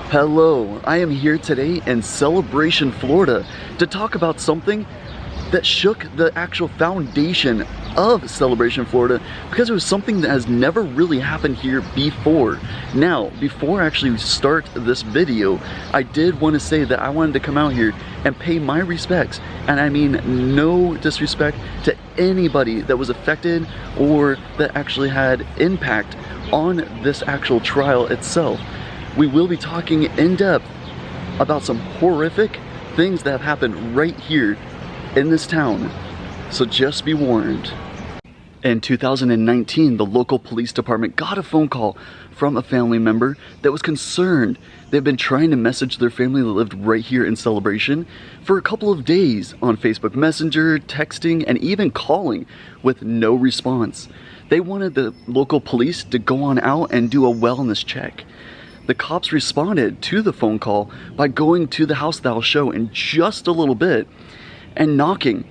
Hello, I am here today in Celebration, Florida to talk about something that shook the actual foundation of Celebration, Florida, because it was something that has never really happened here before. Now, before I actually start this video, I did want to say that I wanted to come out here and pay my respects, and I mean no disrespect to anybody that was affected or that actually had impact on this actual trial itself. We will be talking in depth about some horrific things that have happened right here in this town, so just be warned. In 2019, the local police department got a phone call from a family member that was concerned. They've been trying to message their family that lived right here in Celebration for a couple of days on Facebook Messenger, texting, and even calling with no response. They wanted the local police to go on out and do a wellness check. The cops responded to the phone call by going to the house that I'll show in just a little bit and knocking,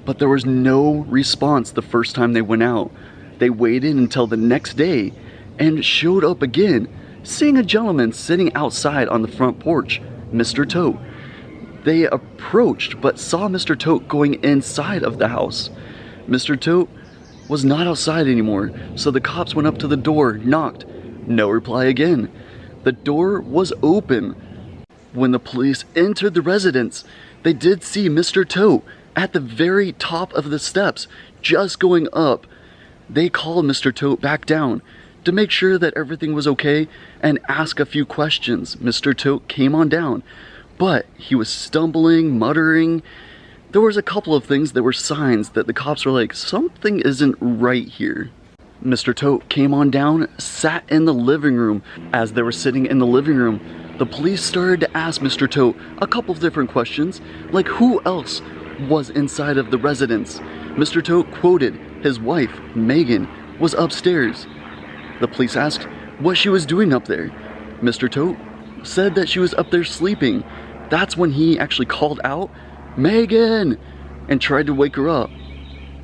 but there was no response the first time they went out. They waited until the next day and showed up again, seeing a gentleman sitting outside on the front porch, Mr. Todt. They approached but saw Mr. Todt going inside of the house. Mr. Todt was not outside anymore, so the cops went up to the door, knocked, no reply again. The door was open. When the police entered the residence, they did see Mr. Todt at the very top of the steps, just going up. They called Mr. Todt back down to make sure that everything was okay and ask a few questions. Mr. Todt came on down, but he was stumbling, muttering. There was a couple of things that were signs that the cops were like, something isn't right here. Mr. Todt came on down, sat in the living room. As they were sitting in the living room, the police started to ask Mr. Todt a couple of different questions, like who else was inside of the residence. Mr. Todt quoted his wife, Megan, was upstairs. The police asked what she was doing up there. Mr. Todt said that she was up there sleeping. That's when he actually called out, "Megan!" and tried to wake her up.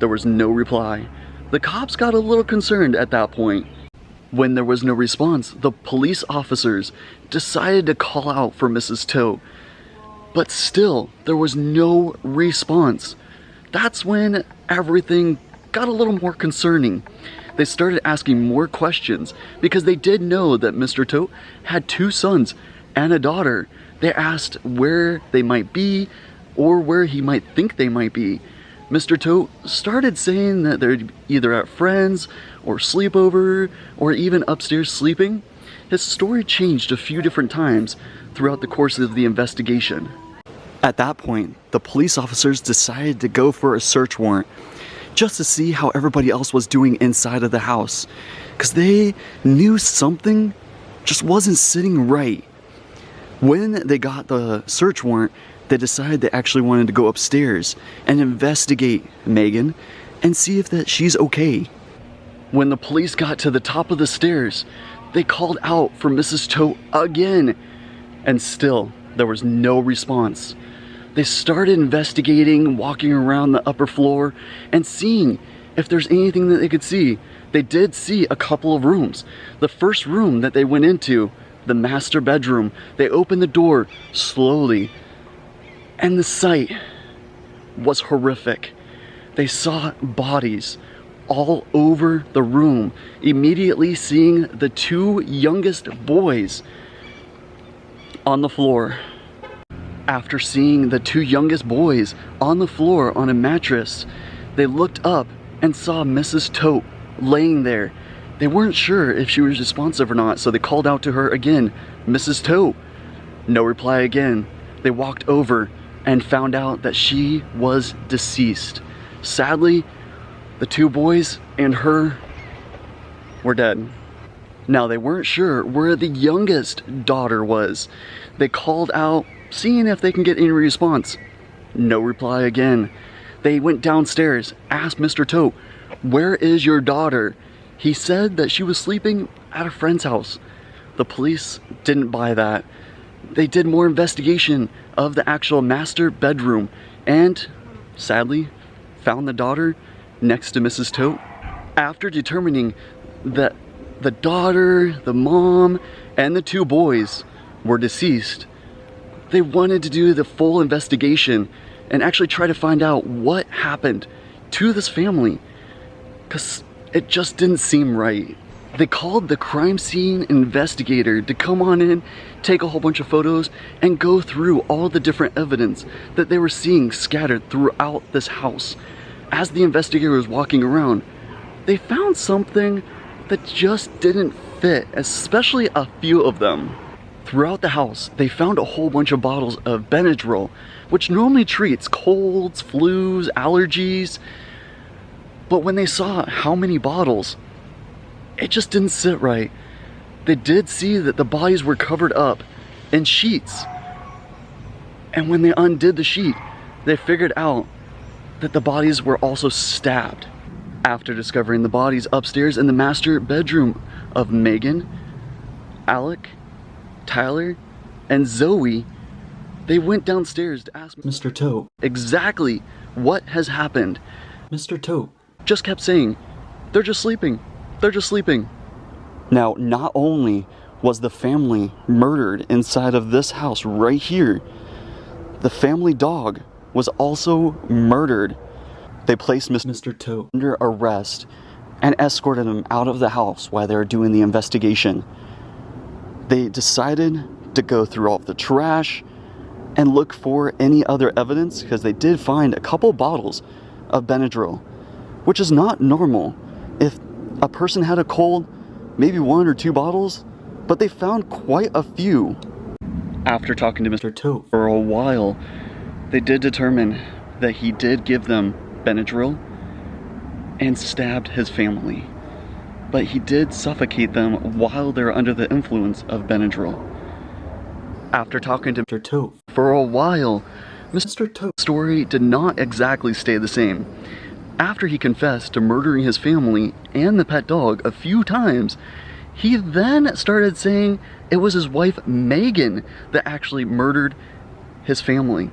There was no reply. The cops got a little concerned at that point. When there was no response, the police officers decided to call out for Mrs. Todt, but still there was no response. That's when everything got a little more concerning. They started asking more questions because they did know that Mr. Todt had 2 sons and a daughter. They asked where they might be or where he might think they might be. Mr. Todt started saying that they're either at friends or sleepover or even upstairs sleeping. His story changed a few different times throughout the course of the investigation. At that point, the police officers decided to go for a search warrant just to see how everybody else was doing inside of the house, because they knew something just wasn't sitting right. When they got the search warrant, they decided they actually wanted to go upstairs and investigate Megan and see if that she's okay. When the police got to the top of the stairs, they called out for Mrs. Todt again, and still there was no response. They started investigating, walking around the upper floor and seeing if there's anything that they could see. They did see a couple of rooms. The first room that they went into, the master bedroom, they opened the door slowly, and the sight was horrific. They saw bodies all over the room, immediately seeing the 2 youngest boys on the floor. After seeing the 2 youngest boys on the floor on a mattress, they looked up and saw Mrs. Todt laying there. They weren't sure if she was responsive or not, so they called out to her again, "Mrs. Todt." No reply again. They walked over and found out that she was deceased. Sadly, the 2 boys and her were dead. Now, they weren't sure where the youngest daughter was. They called out, seeing if they can get any response. No reply again. They went downstairs, asked Mr. Todt, "Where is your daughter?" He said that she was sleeping at a friend's house. The police didn't buy that. They did more investigation of the actual master bedroom and, sadly, found the daughter next to Mrs. Todt. After determining that the daughter, the mom, and the 2 boys were deceased, they wanted to do the full investigation and actually try to find out what happened to this family, because it just didn't seem right. They called the crime scene investigator to come on in, take a whole bunch of photos, and go through all the different evidence that they were seeing scattered throughout this house. As the investigator was walking around, they found something that just didn't fit, especially a few of them. Throughout the house, they found a whole bunch of bottles of Benadryl, which normally treats colds, flus, allergies. But when they saw how many bottles, it just didn't sit right. They did see that the bodies were covered up in sheets. And when they undid the sheet, they figured out that the bodies were also stabbed. After discovering the bodies upstairs in the master bedroom of Megan, Alec, Tyler, and Zoe, they went downstairs to ask Mr. Todt exactly what has happened. Mr. Todt just kept saying, "They're just sleeping. They're just sleeping." Now, not only was the family murdered inside of this house right here, the family dog was also murdered. They placed Mr. Todt under arrest and escorted him out of the house while they were doing the investigation. They decided to go through all of the trash and look for any other evidence, because they did find a couple bottles of Benadryl, which is not normal. If a person had a cold, maybe 1 or 2 bottles, but they found quite a few. After talking to Mr. Todt for a while, they did determine that he did give them Benadryl and stabbed his family. But he did suffocate them while they were under the influence of Benadryl. After talking to Mr. Todt for a while, Mr. Todt's story did not exactly stay the same. After he confessed to murdering his family and the pet dog a few times, he then started saying it was his wife Megan that actually murdered his family.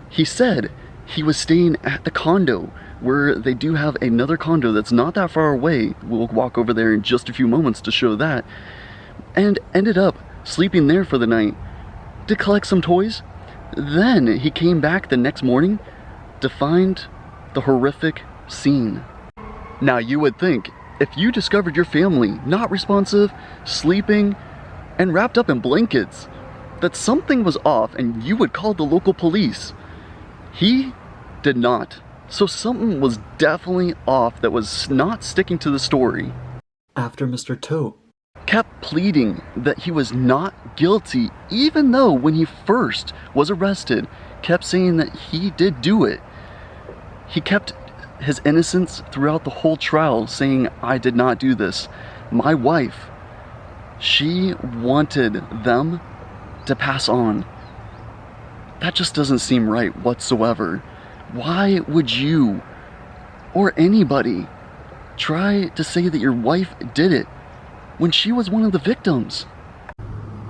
He said he was staying at the condo, where they do have another condo that's not that far away. We'll walk over there in just a few moments to show that. And ended up sleeping there for the night to collect some toys. Then he came back the next morning to find the horrific scene. Now, you would think if you discovered your family not responsive, sleeping, and wrapped up in blankets, that something was off and you would call the local police. He did not. So something was definitely off that was not sticking to the story. After Mr. Todt Kept pleading that he was not guilty, even though when he first was arrested, kept saying that he did do it. He kept his innocence throughout the whole trial, saying, "I did not do this. My wife, she wanted them to pass on." That just doesn't seem right whatsoever. Why would you, or anybody, try to say that your wife did it when she was one of the victims?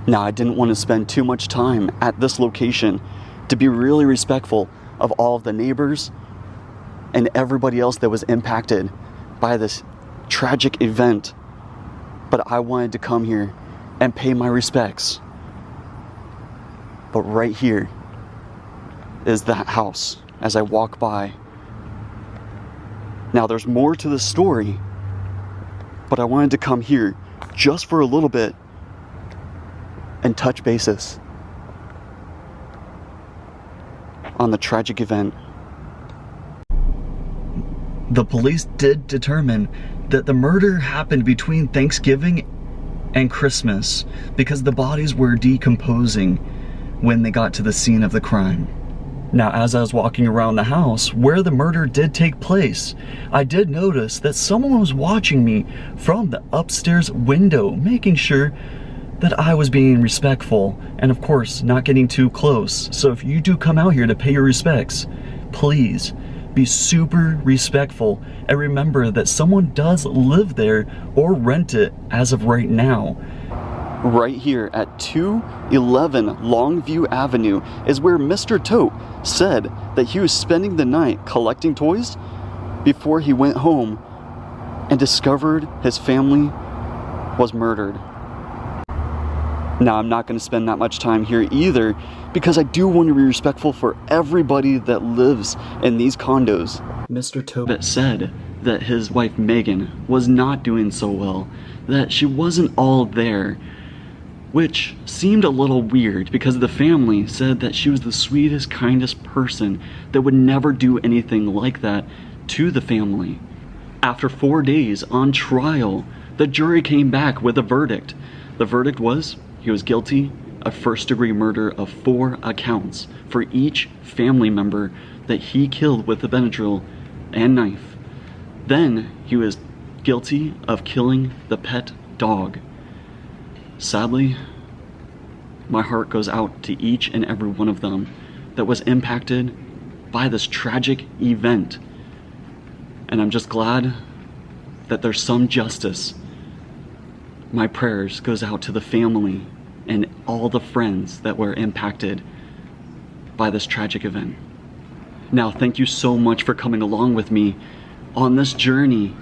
Now, I didn't want to spend too much time at this location to be really respectful of all of the neighbors and everybody else that was impacted by this tragic event. But I wanted to come here and pay my respects. But right here is that house as I walk by. Now, there's more to the story, but I wanted to come here just for a little bit and touch bases on the tragic event. The police did determine that the murder happened between Thanksgiving and Christmas because the bodies were decomposing when they got to the scene of the crime. Now, as I was walking around the house where the murder did take place, I did notice that someone was watching me from the upstairs window, making sure that I was being respectful and, of course, not getting too close. So if you do come out here to pay your respects, please be super respectful and remember that someone does live there or rent it as of right now. Right here at 211 Longview Avenue is where Mr. Todt said that he was spending the night collecting toys before he went home and discovered his family was murdered. Now, I'm not going to spend that much time here either, because I do want to be respectful for everybody that lives in these condos. Mr. Todt That said that his wife Megan was not doing so well, that she wasn't all there, which seemed a little weird because the family said that she was the sweetest, kindest person that would never do anything like that to the family. After 4 days on trial, the jury came back with a verdict. The verdict was he was guilty of first-degree murder of 4 accounts for each family member that he killed with the Benadryl and knife. Then he was guilty of killing the pet dog. Sadly, my heart goes out to each and every one of them that was impacted by this tragic event. And I'm just glad that there's some justice. My prayers goes out to the family and all the friends that were impacted by this tragic event. Now, thank you so much for coming along with me on this journey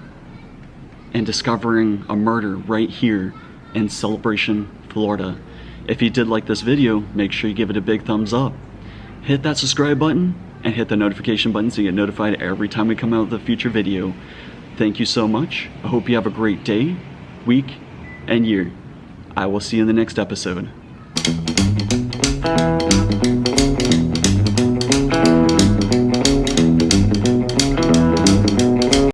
and discovering a murder right here in Celebration, Florida. If you did like this video, make sure you give it a big thumbs up. Hit that subscribe button and hit the notification button so you get notified every time we come out with a future video. Thank you so much. I hope you have a great day, week, and year. I will see you in the next episode.